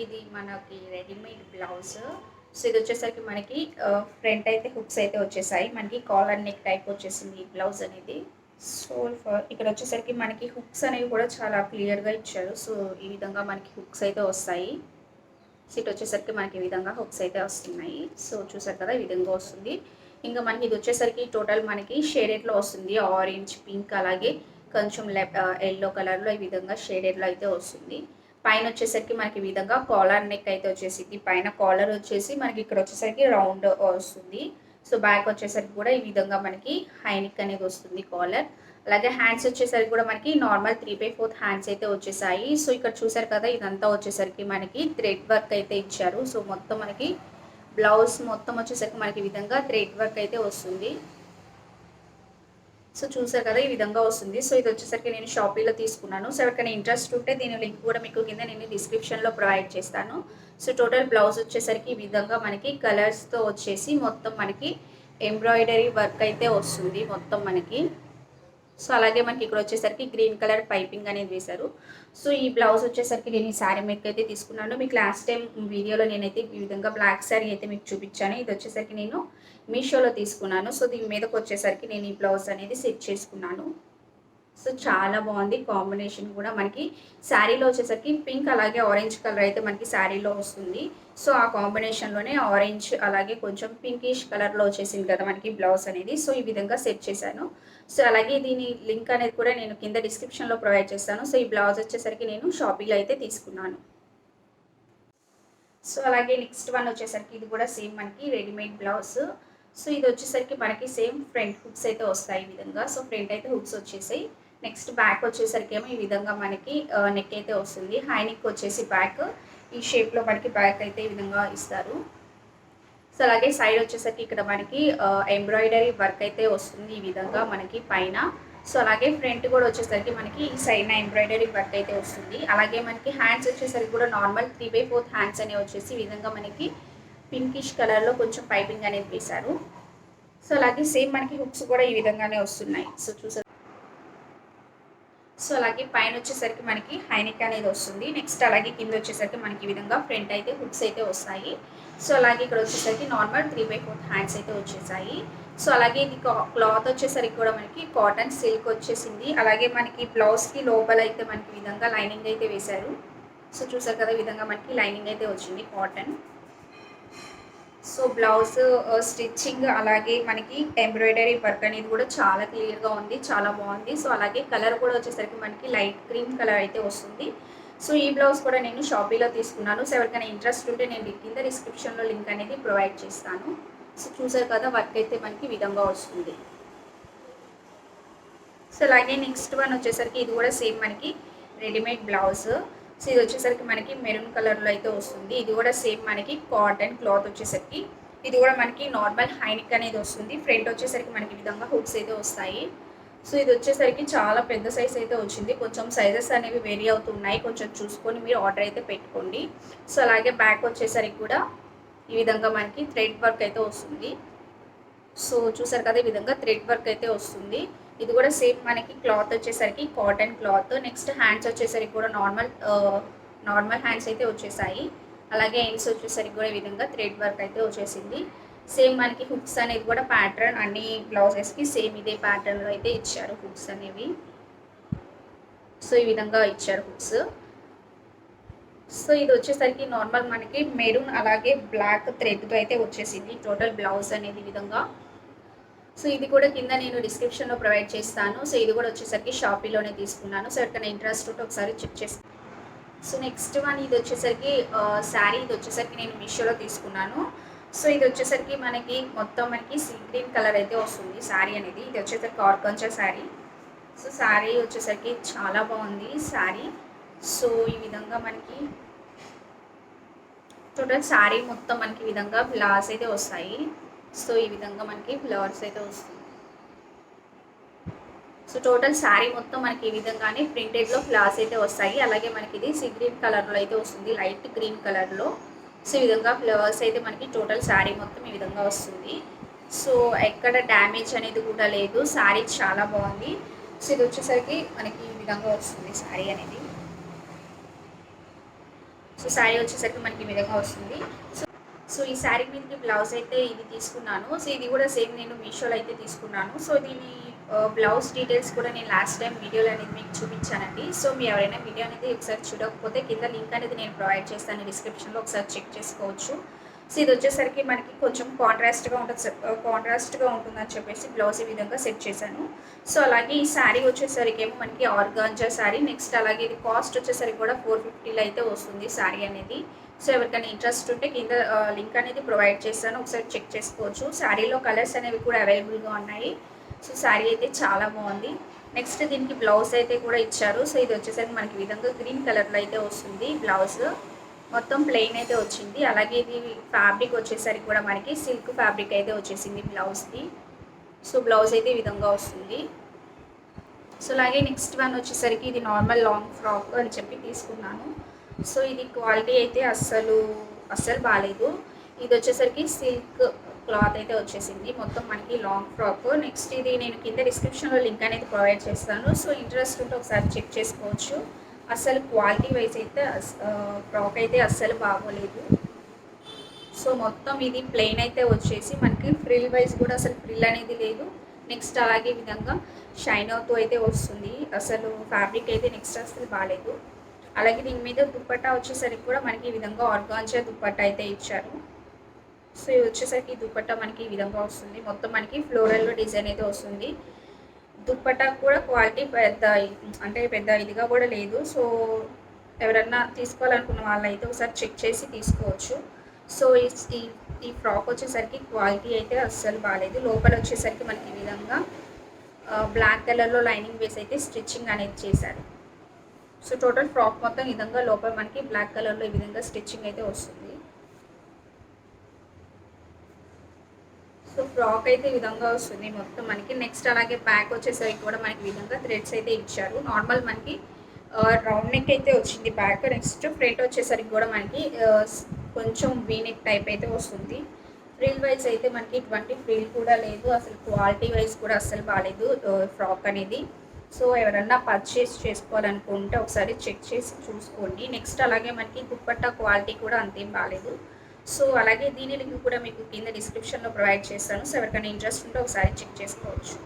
ఇది మనకి readymade blouse. So ఇది వచ్చేసరికి మనకి ఫ్రంట్ అయితే హుక్స్ అయితే వచ్చేసాయి. మనకి కాలర్ నెక్ టైప్ వచ్చేసింది ఈ బ్లౌజ్ అనేది. సో ఇక్కడ వచ్చేసరికి మనకి హుక్స్ అనేవి కూడా చాలా క్లియర్గా ఇచ్చారు. సో ఈ విధంగా మనకి హుక్స్ అయితే వస్తాయి. సో ఇటు వచ్చేసరికి మనకి ఈ విధంగా హుక్స్ అయితే వస్తున్నాయి. సో చూసారు కదా, ఈ విధంగా వస్తుంది. ఇంకా మనకి ఇది వచ్చేసరికి టోటల్ మనకి షేడెడ్లో వస్తుంది. ఆరెంజ్, పింక్, అలాగే కొంచెం ఎల్లో కలర్లో ఈ విధంగా షేడెడ్లో అయితే వస్తుంది. పైన వచ్చేసరికి మనకి ఈ విధంగా కాలర్ నెక్ అయితే వచ్చేసింది. పైన కాలర్ వచ్చేసి మనకి ఇక్కడ వచ్చేసరికి రౌండ్ వస్తుంది. సో బ్యాక్ వచ్చేసరికి కూడా ఈ విధంగా మనకి హై నెక్ అనేది వస్తుంది కాలర్. అలాగే హ్యాండ్స్ వచ్చేసరికి కూడా మనకి నార్మల్ 3/4 హ్యాండ్స్ అయితే వచ్చేసాయి. సో ఇక్కడ చూసారు కదా, ఇదంతా వచ్చేసరికి మనకి థ్రెడ్ వర్క్ అయితే ఇచ్చారు. సో మొత్తం మనకి బ్లౌజ్ మొత్తం వచ్చేసరికి మనకి ఈ విధంగా థ్రెడ్ వర్క్ అయితే వస్తుంది. సో చూసారు కదా, ఈ విధంగా వస్తుంది. సో ఇది వచ్చేసరికి నేను షాపీలో తీసుకున్నాను. సో ఎవరికైనా ఇంట్రెస్ట్ ఉంటే దీని లింక్ కూడా మీకు కింద నేను డిస్క్రిప్షన్లో ప్రొవైడ్ చేస్తాను. సో టోటల్ బ్లౌజ్ వచ్చేసరికి ఈ విధంగా మనకి కలర్స్తో వచ్చేసి మొత్తం మనకి ఎంబ్రాయిడరీ వర్క్ అయితే వస్తుంది మొత్తం మనకి. సో అలాగే మనకి ఇక్కడ వచ్చేసరికి గ్రీన్ కలర్ పైపింగ్ అనేది వేశారు. సో ఈ బ్లౌజ్ వచ్చేసరికి నేను ఈ శారీ మేక్ అయితే తీసుకున్నాను. మీకు లాస్ట్ టైం వీడియోలో నేనైతే ఈ విధంగా బ్లాక్ శారీ అయితే మీకు చూపించాను. ఇది వచ్చేసరికి నేను మీషోలో తీసుకున్నాను. సో దీని మీదకి వచ్చేసరికి నేను ఈ బ్లౌజ్ అనేది సెట్ చేసుకున్నాను. సో చాలా బాగుంది కాంబినేషన్ కూడా. మనకి శారీలో వచ్చేసరికి పింక్ అలాగే ఆరెంజ్ కలర్ అయితే మనకి శారీలో వస్తుంది. సో ఆ కాంబినేషన్లోనే ఆరెంజ్ అలాగే కొంచెం పింకిష్ కలర్లో వచ్చేసింది కదా మనకి బ్లౌజ్ అనేది. సో ఈ విధంగా సెట్ చేశాను. సో అలాగే దీని లింక్ అనేది కూడా నేను కింద డిస్క్రిప్షన్లో ప్రొవైడ్ చేస్తాను. సో ఈ బ్లౌజ్ వచ్చేసరికి నేను షాపింగ్లో అయితే తీసుకున్నాను. సో అలాగే నెక్స్ట్ వన్ వచ్చేసరికి ఇది కూడా సేమ్ మనకి రెడీమేడ్ బ్లౌజ్. సో ఇది వచ్చేసరికి మనకి సేమ్ ఫ్రంట్ హుక్స్ అయితే వస్తాయి ఈ విధంగా. సో ఫ్రంట్ అయితే హుక్స్ వచ్చేసాయి. నెక్స్ట్ బ్యాక్ వచ్చేసరికి ఏమో ఈ విధంగా మనకి నెక్ అయితే వస్తుంది. హై నెక్ వచ్చేసి బ్యాక్ ఈ షేప్లో మనకి బ్యాక్ అయితే ఈ విధంగా ఇస్తారు. సో అలాగే సైడ్ వచ్చేసరికి ఇక్కడ మనకి ఎంబ్రాయిడరీ వర్క్ అయితే వస్తుంది ఈ విధంగా మనకి పైన. సో అలాగే ఫ్రంట్ కూడా వచ్చేసరికి మనకి ఈ సైడ్ ఎంబ్రాయిడరీ వర్క్ అయితే వస్తుంది. అలాగే మనకి హ్యాండ్స్ వచ్చేసరికి కూడా నార్మల్ 3/4 హ్యాండ్స్ అనేవి వచ్చేసి ఈ విధంగా మనకి పింకిష్ కలర్లో కొంచెం పైపింగ్ అనేది వేశారు. సో అలాగే సేమ్ మనకి హుక్స్ కూడా ఈ విధంగానే వస్తున్నాయి. సో చూసారు. సో అలాగే పైన వచ్చేసరికి మనకి హైనెక్ అనేది వస్తుంది. నెక్స్ట్ అలాగే కింద వచ్చేసరికి మనకి ఈ విధంగా ఫ్రంట్ అయితే హుక్స్ అయితే వస్తాయి. సో అలాగే ఇక్కడ వచ్చేసరికి నార్మల్ 3/4 హ్యాండ్స్ అయితే వచ్చేసాయి. సో అలాగే ఇది క్లాత్ వచ్చేసరికి కూడా మనకి కాటన్ సిల్క్ వచ్చేసింది. అలాగే మనకి బ్లౌజ్కి లోపల అయితే మనకి ఈ విధంగా లైనింగ్ అయితే వేశారు. సో చూసారు కదా, ఈ విధంగా మనకి లైనింగ్ అయితే వచ్చింది కాటన్. సో బ్లౌజ్ స్టిచ్చింగ్ అలాగే మనకి ఎంబ్రాయిడరీ వర్క్ అనేది కూడా చాలా క్లియర్గా ఉంది, చాలా బాగుంది. సో అలాగే కలర్ కూడా వచ్చేసరికి మనకి లైట్ క్రీమ్ కలర్ అయితే వస్తుంది. సో ఈ బ్లౌజ్ కూడా నేను షాపీలో తీసుకున్నాను. సో ఎవరికైనా ఇంట్రెస్ట్ ఉంటే నేను కింద డిస్క్రిప్షన్లో లింక్ అనేది ప్రొవైడ్ చేస్తాను. సో చూసారు కదా, వర్క్ అయితే మనకి విధంగా వస్తుంది. సో అలాగే నెక్స్ట్ వన్ వచ్చేసరికి ఇది కూడా సేమ్ మనకి రెడీమేడ్ బ్లౌజ్. సో ఇది వచ్చేసరికి మనకి మెరూన్ కలర్లో అయితే వస్తుంది. ఇది కూడా సేమ్ మనకి కాటన్ క్లాత్ వచ్చేసరికి ఇది కూడా మనకి నార్మల్ హైనెక్ అనేది వస్తుంది. ఫ్రంట్ వచ్చేసరికి మనకి ఈ విధంగా హుక్స్ అయితే వస్తాయి. సో ఇది వచ్చేసరికి చాలా పెద్ద సైజ్ అయితే వచ్చింది. కొంచెం సైజెస్ అనేవి వేరీ అవుతున్నాయి, కొంచెం చూసుకొని మీరు ఆర్డర్ అయితే పెట్టుకోండి. సో అలాగే బ్యాక్ వచ్చేసరికి కూడా ఈ విధంగా మనకి థ్రెడ్ వర్క్ అయితే వస్తుంది. సో చూసారు కదా, ఈ విధంగా థ్రెడ్ వర్క్ అయితే వస్తుంది. ఇది కూడా సేమ్ మనకి క్లాత్ వచ్చేసరికి కాటన్ క్లాత్. నెక్స్ట్ హ్యాండ్స్ వచ్చేసరికి కూడా నార్మల్ హ్యాండ్స్ అయితే వచ్చేసాయి. అలాగే ఎండ్స్ వచ్చేసరికి కూడా ఈ విధంగా థ్రెడ్ వర్క్ అయితే వచ్చేసింది. సేమ్ మనకి హుక్స్ అనేది కూడా ప్యాటర్న్ అన్ని బ్లౌజెస్కి సేమ్ ఇదే ప్యాటర్న్లో అయితే ఇచ్చారు హుక్స్ అనేవి. సో ఈ విధంగా ఇచ్చారు హుక్స్. సో ఇది వచ్చేసరికి నార్మల్ మనకి మెరూన్ అలాగే బ్లాక్ థ్రెడ్తో అయితే వచ్చేసింది టోటల్ బ్లౌజ్ అనేది ఈ విధంగా. సో ఇది కూడా కింద నేను డిస్క్రిప్షన్లో ప్రొవైడ్ చేస్తాను. సో ఇది కూడా వచ్చేసరికి షాపీలోనే తీసుకున్నాను. సో ఎక్కడైనా ఇంట్రెస్ట్ ఉంటే ఒకసారి చెక్ చేస్తాను. సో నెక్స్ట్ వన్ ఇది వచ్చేసరికి శారీ. ఇది వచ్చేసరికి నేను మీషోలో తీసుకున్నాను. సో ఇది వచ్చేసరికి మనకి మొత్తం మనకి సీ గ్రీన్ కలర్ అయితే వస్తుంది శారీ అనేది. ఇది వచ్చేసరికి ఆర్గంజా శారీ. సో శారీ వచ్చేసరికి చాలా బాగుంది శారీ. సో ఈ విధంగా మనకి టోటల్ శారీ మొత్తం మనకి ఈ విధంగా ఫ్లవర్స్ అయితే వస్తాయి. సో ఈ విధంగా మనకి ఫ్లవర్స్ అయితే వస్తుంది. సో టోటల్ శారీ మొత్తం మనకి ఈ విధంగానే ప్రింటెడ్లో ఫ్లవర్స్ అయితే వస్తాయి. అలాగే మనకి ఇది సీ గ్రీన్ కలర్లో అయితే వస్తుంది, లైట్ గ్రీన్ కలర్లో. సో ఈ విధంగా ఫ్లవర్స్ అయితే మనకి టోటల్ శారీ మొత్తం ఈ విధంగా వస్తుంది. సో ఎక్కడ డ్యామేజ్ అనేది కూడా లేదు, శారీ చాలా బాగుంది. సో ఇది వచ్చేసరికి మనకి ఈ విధంగా వస్తుంది శారీ అనేది. సో శారీ వచ్చేసరికి మనకి ఈ విధంగా వస్తుంది. సో ఈ శారీ మీదకి బ్లౌజ్ అయితే ఇది తీసుకున్నాను. సో ఇది కూడా సేమ్ నేను మీషోలో అయితే తీసుకున్నాను. సో దీని బ్లౌజ్ డీటెయిల్స్ కూడా నేను లాస్ట్ టైం వీడియోలో అనేది మీకు చూపించానండి. సో మీరు ఎవరైనా వీడియో అనేది ఒకసారి చూడకపోతే కింద లింక్ అనేది నేను ప్రొవైడ్ చేస్తాను డిస్క్రిప్షన్లో, ఒకసారి చెక్ చేసుకోవచ్చు. సో ఇది వచ్చేసరికి మనకి కొంచెం కాంట్రాస్ట్గా ఉంటుందని చెప్పేసి బ్లౌజ్ ఈ విధంగా సెట్ చేశాను. సో అలాగే ఈ శారీ వచ్చేసరికి ఏమో మనకి ఆర్గాంజా శారీ. నెక్స్ట్ అలాగే ఇది కాస్ట్ వచ్చేసరికి కూడా 450లో అయితే వస్తుంది శారీ అనేది. సో ఎవరికైనా ఇంట్రెస్ట్ ఉంటే కింద లింక్ అనేది ప్రొవైడ్ చేస్తాను, ఒకసారి చెక్ చేసుకోవచ్చు. శారీలో కలర్స్ అనేవి కూడా అవైలబుల్గా ఉన్నాయి. సో శారీ అయితే చాలా బాగుంది. నెక్స్ట్ దీనికి బ్లౌజ్ అయితే కూడా ఇచ్చారు. సో ఇది వచ్చేసరికి మనకి విధంగా గ్రీన్ కలర్లో అయితే వస్తుంది బ్లౌజ్. మొత్తం ప్లెయిన్ అయితే వచ్చింది. అలాగే ఇది ఫ్యాబ్రిక్ వచ్చేసరికి కూడా మనకి సిల్క్ ఫ్యాబ్రిక్ అయితే వచ్చేసింది బ్లౌజ్కి. సో బ్లౌజ్ అయితే ఈ విధంగా వస్తుంది. సో అలాగే నెక్స్ట్ వన్ వచ్చేసరికి ఇది నార్మల్ లాంగ్ ఫ్రాక్ అని చెప్పి తీసుకున్నాను. సో ఇది క్వాలిటీ అయితే అస్సలు బాగాలేదు. ఇది వచ్చేసరికి సిల్క్ క్లాత్ అయితే వచ్చేసింది, మొత్తం మనకి లాంగ్ ఫ్రాక్. నెక్స్ట్ ఇది నేను కింద డిస్క్రిప్షన్లో లింక్ అనేది ప్రొవైడ్ చేస్తాను. సో ఇంట్రెస్ట్ ఉంటే ఒకసారి చెక్ చేసుకోవచ్చు. అసలు క్వాలిటీ వైజ్ అయితే ఫ్రాక్ అయితే అస్సలు బాగోలేదు. సో మొత్తం ఇది ప్లెయిన్ అయితే వచ్చేసి మనకి ఫ్రిల్ వైజ్ కూడా అసలు ఫ్రిల్ అనేది లేదు. నెక్స్ట్ అలాగే ఈ విధంగా షైన్ అవుతూ అయితే వస్తుంది. అసలు ఫ్యాబ్రిక్ అయితే నెక్స్ట్ అసలు బాగాలేదు. అలాగే దీని మీద దుప్పట్టా వచ్చేసరికి కూడా మనకి ఈ విధంగా ఆర్గాంజా దుప్పట్టా అయితే ఇచ్చారు. సో ఇది వచ్చేసరికి దుప్పట్టా మనకి ఈ విధంగా వస్తుంది. మొత్తం మనకి ఫ్లోరల్ డిజైన్ అయితే వస్తుంది. దుప్పట్టా కూడా క్వాలిటీ పెద్ద ఇదిగా కూడా లేదు. సో ఎవరన్నా తీసుకోవాలనుకున్న వాళ్ళైతే ఒకసారి చెక్ చేసి తీసుకోవచ్చు. సో ఈ ఫ్రాక్ వచ్చేసరికి క్వాలిటీ అయితే అస్సలు బాగాలేదు. లోపల వచ్చేసరికి మనకి ఈ విధంగా బ్లాక్ కలర్లో లైనింగ్ వేసి అయితే స్టిచ్చింగ్ అనేది చేశారు. సో టోటల్ ఫ్రాక్ మొత్తం ఈ విధంగా లోపల మనకి బ్లాక్ కలర్లో ఈ విధంగా స్టిచ్చింగ్ అయితే వస్తుంది. సో ఫ్రాక్ అయితే ఈ విధంగా వస్తుంది మొత్తం మనకి. నెక్స్ట్ అలాగే బ్యాక్ వచ్చేసరికి కూడా మనకి ఈ విధంగా థ్రెడ్స్ అయితే ఇచ్చారు. నార్మల్ మనకి రౌండ్ నెక్ అయితే వచ్చింది బ్యాక్. నెక్స్ట్ ఫ్రంట్ వచ్చేసరికి కూడా మనకి కొంచెం వీ నెక్ టైప్ అయితే వస్తుంది. ఫ్రిల్ వైజ్ అయితే మనకి ఇటువంటి ఫ్రిల్ కూడా లేదు. అసలు క్వాలిటీ వైజ్ కూడా అస్సలు బాగాలేదు ఫ్రాక్ అనేది. సో ఎవరన్నా పర్చేస్ చేసుకోవాలనుకుంటే ఒకసారి చెక్ చేసి చూసుకోండి. నెక్స్ట్ అలాగే మనకి దుప్పట్టా క్వాలిటీ కూడా అంతేం బాగాలేదు. సో అలాగే దీని లింక్ కూడా మీకు కింద డిస్క్రిప్షన్లో ప్రొవైడ్ చేస్తాను. సో ఎవరికైనా ఇంట్రెస్ట్ ఉంటే ఒకసారి చెక్ చేసుకోవచ్చు.